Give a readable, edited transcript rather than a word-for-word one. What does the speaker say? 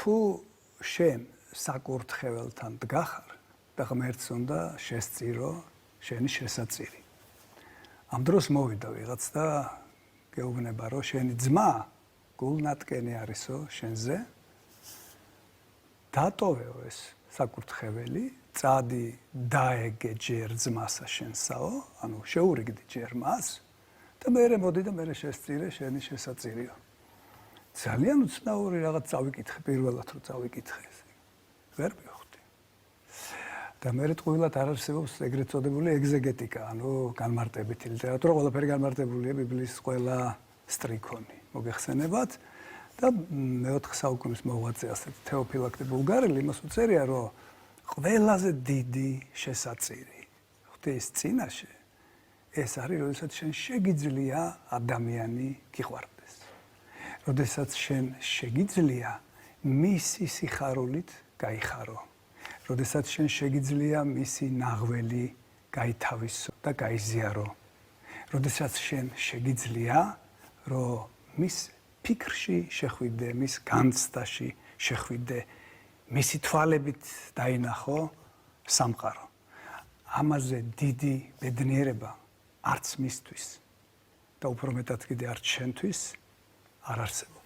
თუ შენ საკურთხეველთან დგახარ და ღმერთს უნდა შესწირო შენი შესაწირი. ამ დროს მოვიდა ვიღაც და გეუბნება, რომ შენი ძმა გულნატკენი არისო შენზე. დატოვეო ეს საკურთხეველი, წადი დაეგე ჯერ ძმასა შენსაო, ანუ შეურიგდი ჯერ მას და მერე მოდი და მერე შესწირე შენი შესაწირიო. ძალიან უცნაური რაღაც წავიკითხე, პირველად რომ წავიკითხე ეს. ვერ მივხვდი. და მერე ტყუილად არ არსებობს ეგრეთ წოდებული ეგზეგეტიკა, ანუ განმარტებითი ლიტერატურა, ყველაფერი განმარტებულია ბიბლიის ყველა სტრიქონი. მოგეხსენებათ? და მე-4 საუკუნის მოღვაწე ასეთი თეოფილაქტი ბულგარელი იმას უწერია, რომ ყველაზე დიდი შესაწირი ღვთის წინაშე ეს არის, როდესაც შენ შეგიძლია ადამიანი გიყვარდეს. როდესაც შენ შეგიძლია მისი სიხარულით გაიხარო. როდესაც შენ შეგიძლია მისი ნაღველი გაითავისო და გაიზიარო. როდესაც შენ შეგიძლია, რომ მის ფიქრში შეხვიდე, მის განცდაში შეხვიდე, მისი თვალებით დაინახო სამყარო. ამაზე დიდი ბედნიერება არც მისთვის და უფრო მეტად კიდე არც შენთვის არ არსებობს.